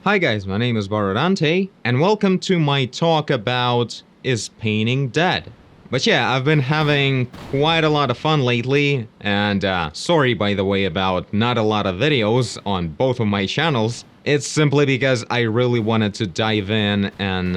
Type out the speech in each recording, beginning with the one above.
Hi guys, my name is Barodante, and welcome to my talk about Is Painting Dead? But yeah, I've been having quite a lot of fun lately, and sorry by the way about not a lot of videos on both of my channels. It's simply because I really wanted to dive in and,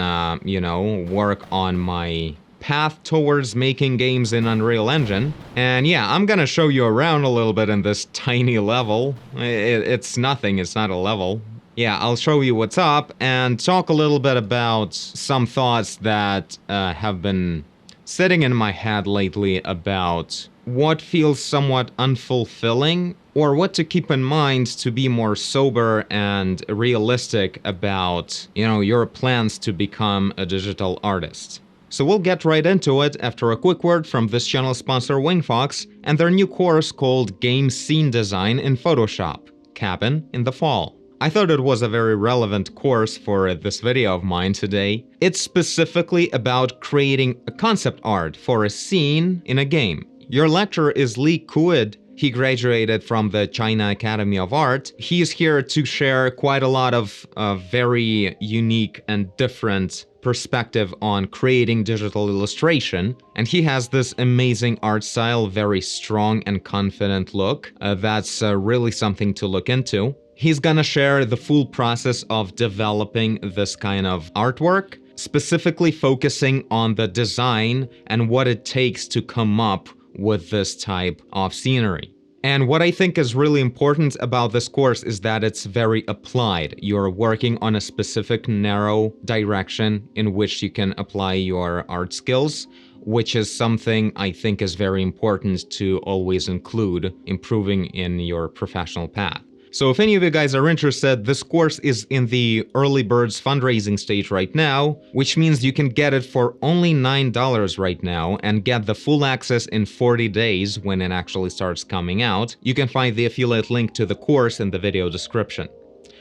work on my path towards making games in Unreal Engine. And yeah, I'm gonna show you around a little bit in this tiny level. It's nothing, it's not a level. Yeah, I'll show you what's up and talk a little bit about some thoughts that have been sitting in my head lately about what feels somewhat unfulfilling or what to keep in mind to be more sober and realistic about, your plans to become a digital artist. So we'll get right into it after a quick word from this channel sponsor Wingfox and their new course called Game Scene Design in Photoshop, Cabin in the Fall. I thought it was a very relevant course for this video of mine today. It's specifically about creating a concept art for a scene in a game. Your lecturer is Lee Kuid. He graduated from the China Academy of Art. He's here to share quite a lot of very unique and different perspective on creating digital illustration, and he has this amazing art style, very strong and confident look. That's really something to look into. He's gonna share the full process of developing this kind of artwork, specifically focusing on the design and what it takes to come up with this type of scenery. And what I think is really important about this course is that it's very applied. You're working on a specific narrow direction in which you can apply your art skills, which is something I think is very important to always include improving in your professional path. So if any of you guys are interested, this course is in the early birds fundraising stage right now, which means you can get it for only $9 right now and get the full access in 40 days when it actually starts coming out. You can find the affiliate link to the course in the video description.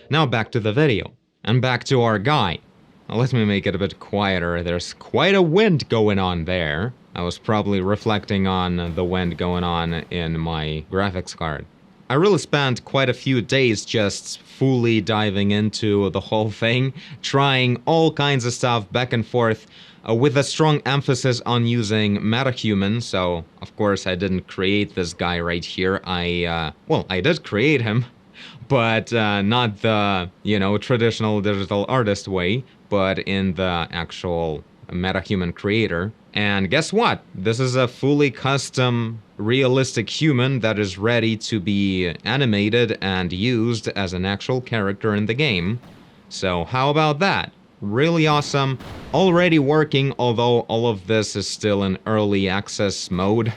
Now back to the video, and back to our guy. Now let me make it a bit quieter. There's quite a wind going on there. I was probably reflecting on the wind going on in my graphics card. I really spent quite a few days just fully diving into the whole thing, trying all kinds of stuff back and forth, with a strong emphasis on using MetaHuman. So, of course, I didn't create this guy right here. I did create him, but not the, traditional digital artist way, but in the actual MetaHuman creator. And guess what? This is a fully custom, realistic human that is ready to be animated and used as an actual character in the game. So how about that? Really awesome. Already working, although all of this is still in early access mode.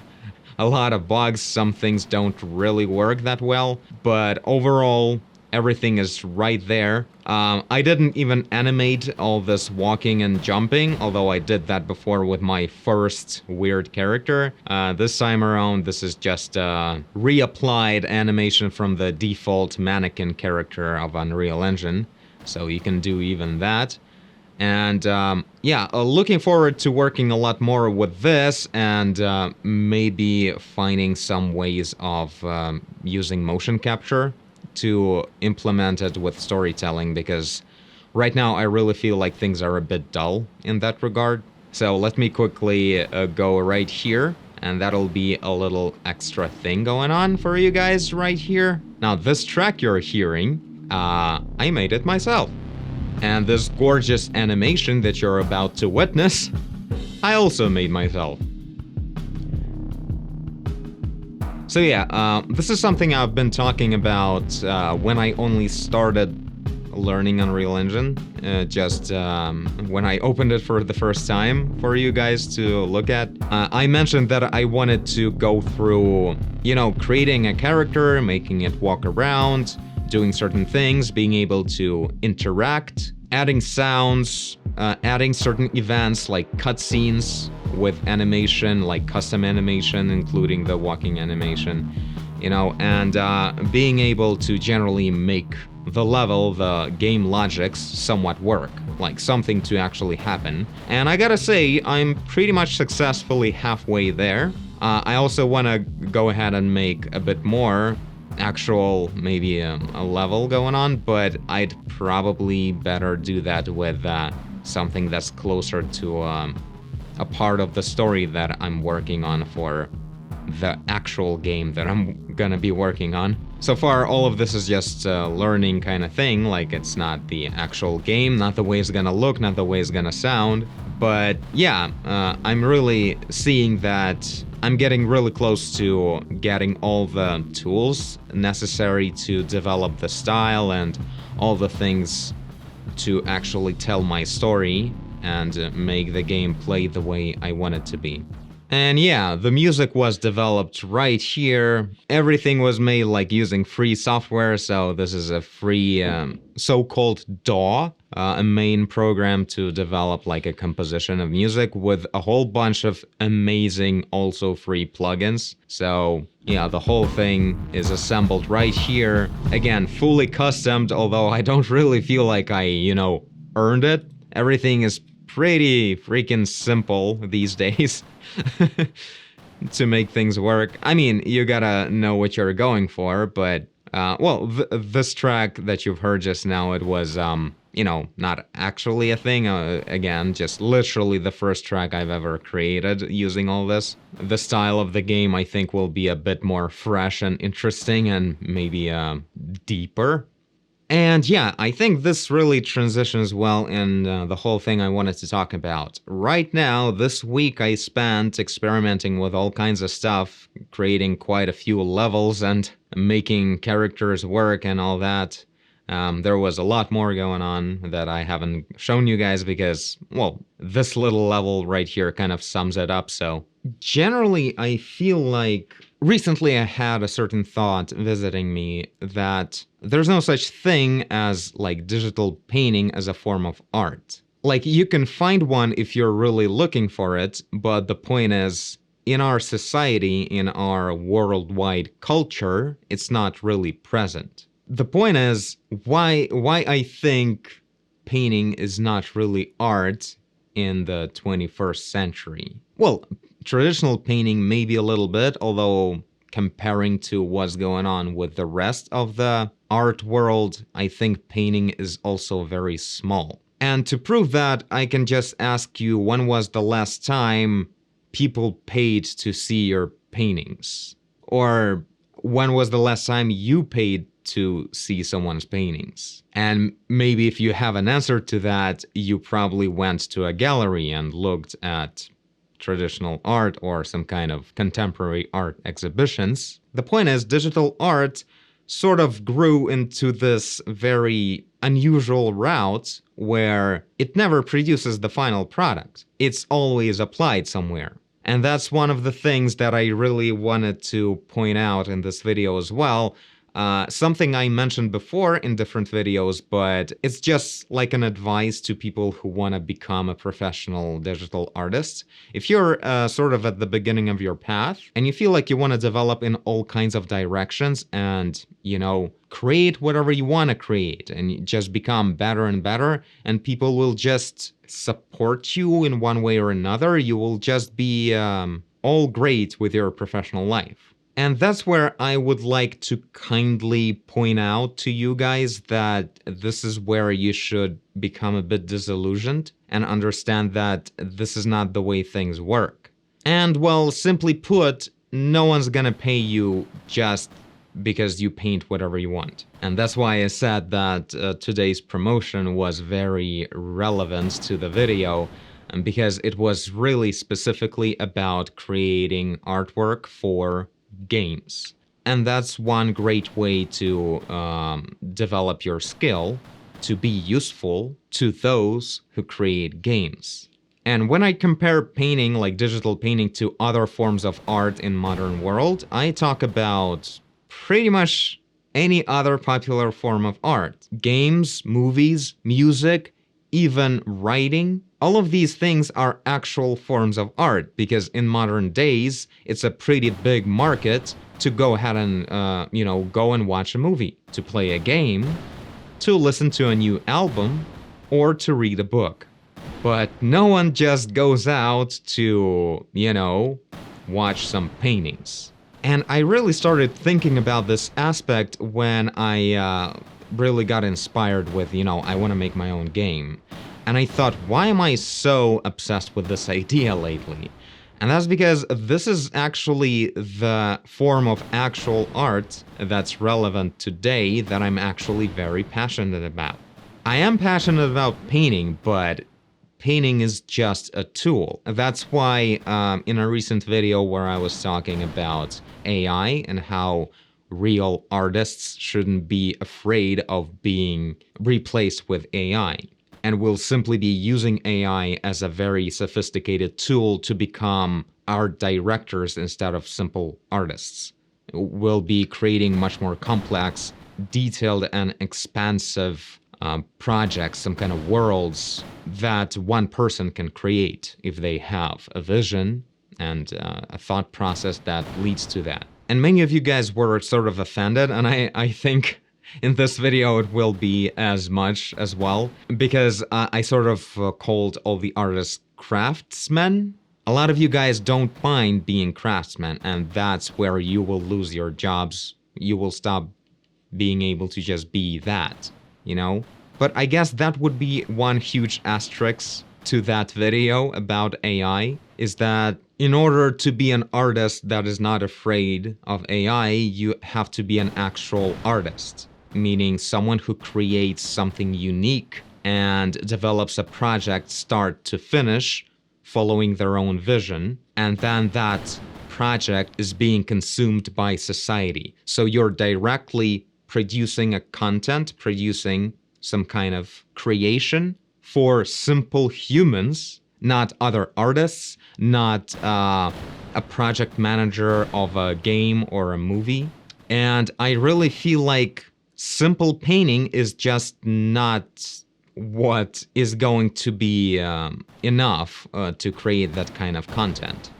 A lot of bugs, some things don't really work that well, but overall, everything is right there. I didn't even animate all this walking and jumping, although I did that before with my first weird character. This time around, this is just a reapplied animation from the default mannequin character of Unreal Engine, so you can do even that. And looking forward to working a lot more with this and maybe finding some ways of using motion capture to implement it with storytelling, because right now I really feel like things are a bit dull in that regard. So let me quickly go right here, and that'll be a little extra thing going on for you guys right here. Now this track you're hearing, I made it myself. And this gorgeous animation that you're about to witness, I also made myself. So yeah, this is something I've been talking about when I only started learning Unreal Engine, when I opened it for the first time for you guys to look at. I mentioned that I wanted to go through, creating a character, making it walk around, doing certain things, being able to interact, adding sounds, adding certain events like cutscenes with animation, like custom animation, including the walking animation, and being able to generally make the level, the game logics somewhat work, like something to actually happen. And I gotta say, I'm pretty much successfully halfway there. I also want to go ahead and make a bit more actual, maybe a level going on, but I'd probably better do that with something that's closer to a part of the story that I'm working on for the actual game that I'm gonna be working on. So far, all of this is just a learning kind of thing, like it's not the actual game, not the way it's gonna look, not the way it's gonna sound. But yeah, I'm really seeing that I'm getting really close to getting all the tools necessary to develop the style and all the things to actually tell my story and make the game play the way I want it to be. And yeah, the music was developed right here. Everything was made like using free software, so this is a free so-called DAW, a main program to develop like a composition of music with a whole bunch of amazing also free plugins. So yeah, the whole thing is assembled right here. Again, fully customed, although I don't really feel like I, earned it. Everything is pretty freaking simple these days. To make things work. I mean, you gotta know what you're going for, but, this track that you've heard just now, it was, not actually a thing. Again, just literally the first track I've ever created using all this. The style of the game, I think, will be a bit more fresh and interesting and maybe, deeper. And yeah, I think this really transitions well in the whole thing I wanted to talk about. Right now, this week I spent experimenting with all kinds of stuff, creating quite a few levels and making characters work and all that. There was a lot more going on that I haven't shown you guys because, well, this little level right here kind of sums it up. So generally, I feel like recently I had a certain thought visiting me that there's no such thing as like digital painting as a form of art. Like you can find one if you're really looking for it, but the point is, in our society, in our worldwide culture, it's not really present. The point is, why I think painting is not really art in the 21st century. Well, traditional painting maybe a little bit, although comparing to what's going on with the rest of the art world, I think painting is also very small. And to prove that, I can just ask you, when was the last time people paid to see your paintings? Or when was the last time you paid to see someone's paintings? And maybe if you have an answer to that, you probably went to a gallery and looked at traditional art or some kind of contemporary art exhibitions. The point is, digital art sort of grew into this very unusual route where it never produces the final product. It's always applied somewhere. And that's one of the things that I really wanted to point out in this video as well. Something I mentioned before in different videos, but it's just like an advice to people who want to become a professional digital artist. If you're sort of at the beginning of your path and you feel like you want to develop in all kinds of directions and, create whatever you want to create and just become better and better, and people will just support you in one way or another, you will just be all great with your professional life. And that's where I would like to kindly point out to you guys that this is where you should become a bit disillusioned and understand that this is not the way things work. And well, simply put, no one's gonna pay you just because you paint whatever you want. And that's why I said that today's promotion was very relevant to the video, because it was really specifically about creating artwork for games. And that's one great way to develop your skill, to be useful to those who create games. And when I compare painting, like digital painting, to other forms of art in modern world, I talk about pretty much any other popular form of art. Games, movies, music, even writing. All of these things are actual forms of art because in modern days, it's a pretty big market to go ahead and, go and watch a movie, to play a game, to listen to a new album, or to read a book. But no one just goes out to, watch some paintings. And I really started thinking about this aspect when I really got inspired with, I want to make my own game. And I thought, why am I so obsessed with this idea lately? And that's because this is actually the form of actual art that's relevant today that I'm actually very passionate about. I am passionate about painting, but painting is just a tool. That's why in a recent video where I was talking about AI and how real artists shouldn't be afraid of being replaced with AI, and will simply be using AI as a very sophisticated tool to become art directors instead of simple artists. We'll be creating much more complex, detailed, and expansive projects, some kind of worlds that one person can create if they have a vision and a thought process that leads to that. And many of you guys were sort of offended, and I think in this video it will be as much as well, because I sort of called all the artists craftsmen. A lot of you guys don't mind being craftsmen, and that's where you will lose your jobs. You will stop being able to just be that, But I guess that would be one huge asterisk to that video about AI, is that in order to be an artist that is not afraid of AI, you have to be an actual artist, meaning someone who creates something unique and develops a project start to finish, following their own vision, and then that project is being consumed by society. So you're directly producing a content, producing some kind of creation for simple humans, not other artists, not a project manager of a game or a movie. And I really feel like simple painting is just not what is going to be enough to create that kind of content.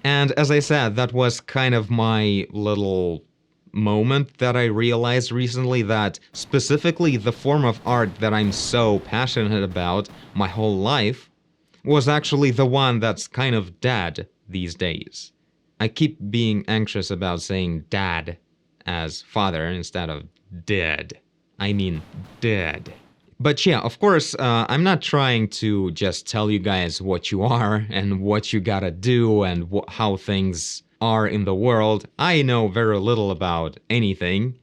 And as I said, that was kind of my little moment that I realized recently, that specifically the form of art that I'm so passionate about my whole life was actually the one that's kind of dead these days. I keep being anxious about saying dad as father instead of dead. I mean dead. But yeah, of course, I'm not trying to just tell you guys what you are and what you gotta do and how things are in the world. I know very little about anything,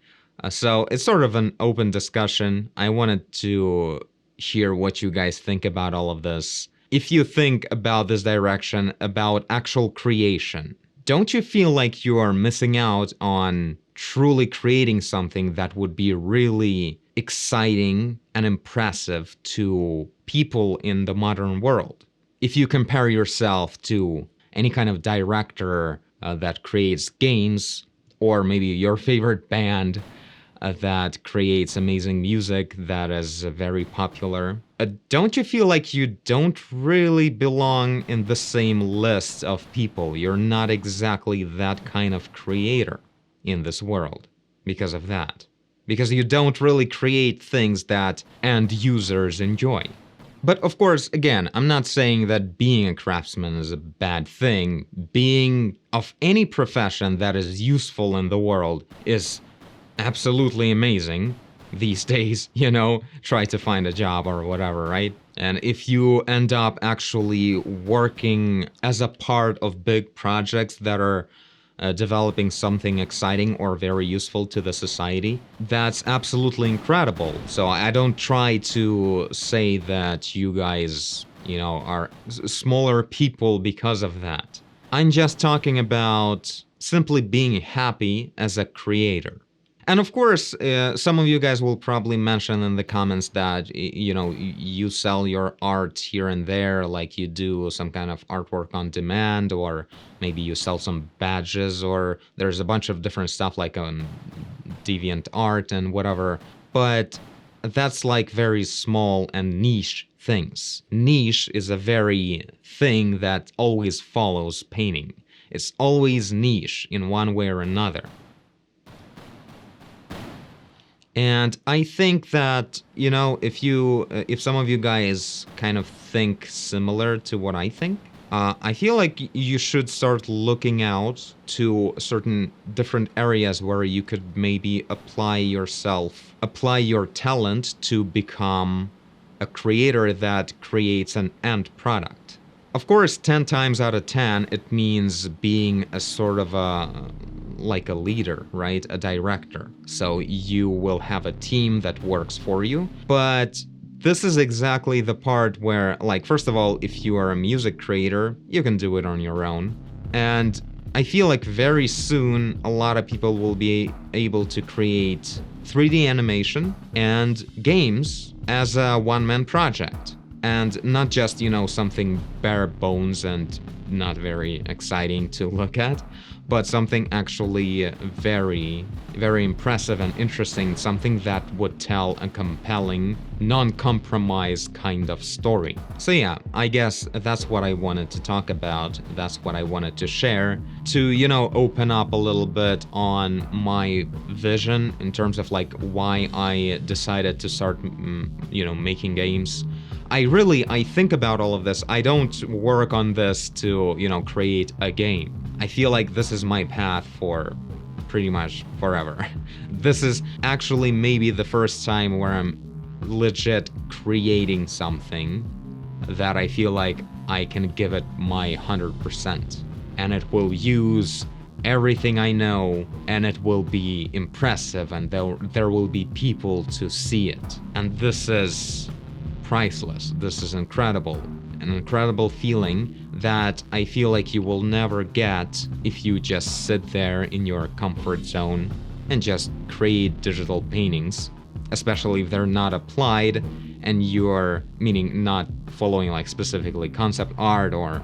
so it's sort of an open discussion. I wanted to hear what you guys think about all of this. If you think about this direction, about actual creation, don't you feel like you are missing out on truly creating something that would be really exciting and impressive to people in the modern world? If you compare yourself to any kind of director that creates games, or maybe your favorite band that creates amazing music that is very popular, don't you feel like you don't really belong in the same list of people? You're not exactly that kind of creator in this world because of that. Because you don't really create things that end users enjoy. But of course, again, I'm not saying that being a craftsman is a bad thing. Being of any profession that is useful in the world is absolutely amazing these days, try to find a job or whatever, right? And if you end up actually working as a part of big projects that are developing something exciting or very useful to the society, that's absolutely incredible. So I don't try to say that you guys, are smaller people because of that. I'm just talking about simply being happy as a creator. And of course, some of you guys will probably mention in the comments that, you sell your art here and there, like you do some kind of artwork on demand, or maybe you sell some badges, or there's a bunch of different stuff like DeviantArt and whatever. But that's like very small and niche things. Niche is a very thing that always follows painting. It's always niche in one way or another. And I think that, if some of you guys kind of think similar to what I think, I feel like you should start looking out to certain different areas where you could maybe apply your talent to become a creator that creates an end product. Of course, 10 times out of 10, it means being a sort of like a leader, right? A director. So you will have a team that works for you. But this is exactly the part where, like, first of all, if you are a music creator, you can do it on your own. And I feel like very soon a lot of people will be able to create 3D animation and games as a one-man project. And not just, something bare bones and not very exciting to look at, but something actually very, very impressive and interesting, something that would tell a compelling, non-compromised kind of story. So yeah, I guess that's what I wanted to talk about. That's what I wanted to share to, open up a little bit on my vision in terms of like why I decided to start, making games. I think about all of this. I don't work on this to, create a game. I feel like this is my path for pretty much forever. This is actually maybe the first time where I'm legit creating something that I feel like I can give it my 100%. And it will use everything I know, and it will be impressive, and there will be people to see it. And this is priceless. This is incredible. An incredible feeling that I feel like you will never get if you just sit there in your comfort zone and just create digital paintings, especially if they're not applied and you're, meaning not following like specifically concept art or,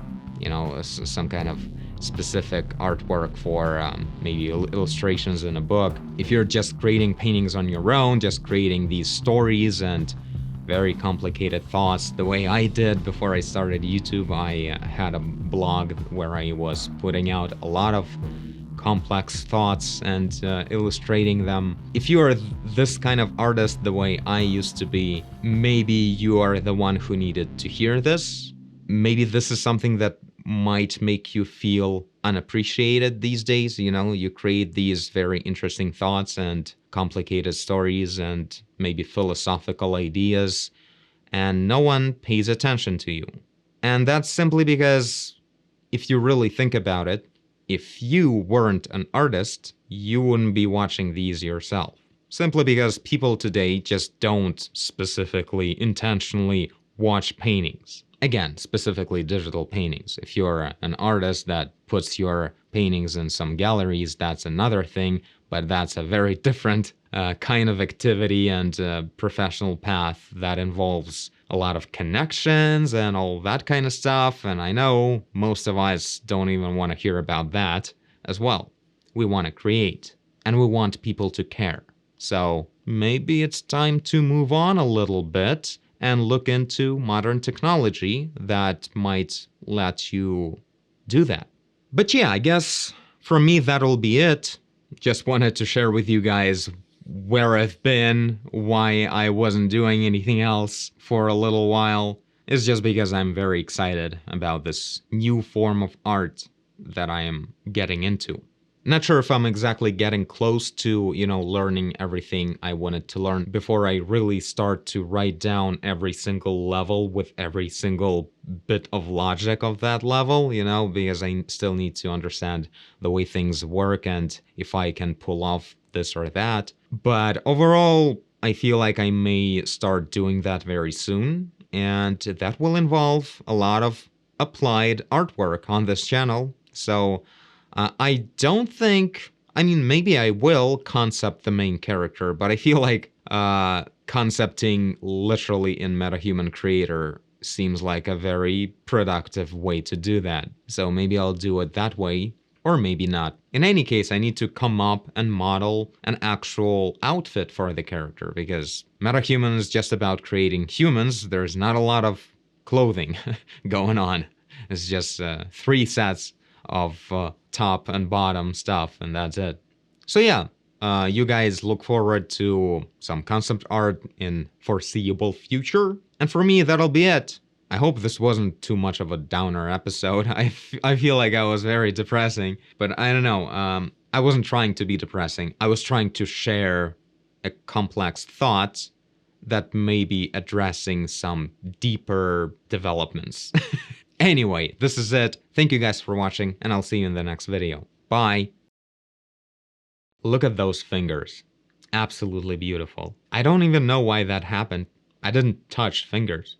some kind of specific artwork for maybe illustrations in a book. If you're just creating paintings on your own, just creating these stories and very complicated thoughts, the way I did before I started YouTube. I had a blog where I was putting out a lot of complex thoughts and illustrating them. If you are this kind of artist the way I used to be, maybe you are the one who needed to hear this. Maybe this is something that might make you feel unappreciated these days. You create these very interesting thoughts and complicated stories and maybe philosophical ideas, and no one pays attention to you. And that's simply because if you really think about it, if you weren't an artist, you wouldn't be watching these yourself. Simply because people today just don't specifically, intentionally watch paintings. Again, specifically digital paintings. If you're an artist that puts your paintings in some galleries, that's another thing, but that's a very different kind of activity and professional path that involves a lot of connections and all that kind of stuff. And I know most of us don't even want to hear about that as well. We want to create and we want people to care. So maybe it's time to move on a little bit and look into modern technology that might let you do that. But yeah, I guess for me, that'll be it. Just wanted to share with you guys where I've been, why I wasn't doing anything else for a little while. It's just because I'm very excited about this new form of art that I am getting into. Not sure if I'm exactly getting close to, learning everything I wanted to learn before I really start to write down every single level with every single bit of logic of that level, because I still need to understand the way things work and if I can pull off this or that. But overall, I feel like I may start doing that very soon, and that will involve a lot of applied artwork on this channel. So I don't think, maybe I will concept the main character, but I feel like concepting literally in MetaHuman Creator seems like a very productive way to do that. So maybe I'll do it that way, or maybe not. In any case, I need to come up and model an actual outfit for the character, because MetaHuman is just about creating humans. There's not a lot of clothing going on. It's just 3 sets of top and bottom stuff, and that's it. So yeah, you guys look forward to some concept art in foreseeable future. And for me, that'll be it. I hope this wasn't too much of a downer episode. I feel like I was very depressing, but I don't know. I wasn't trying to be depressing. I was trying to share a complex thought that may be addressing some deeper developments. Anyway, this is it. Thank you guys for watching, and I'll see you in the next video. Bye! Look at those fingers. Absolutely beautiful. I don't even know why that happened. I didn't touch fingers.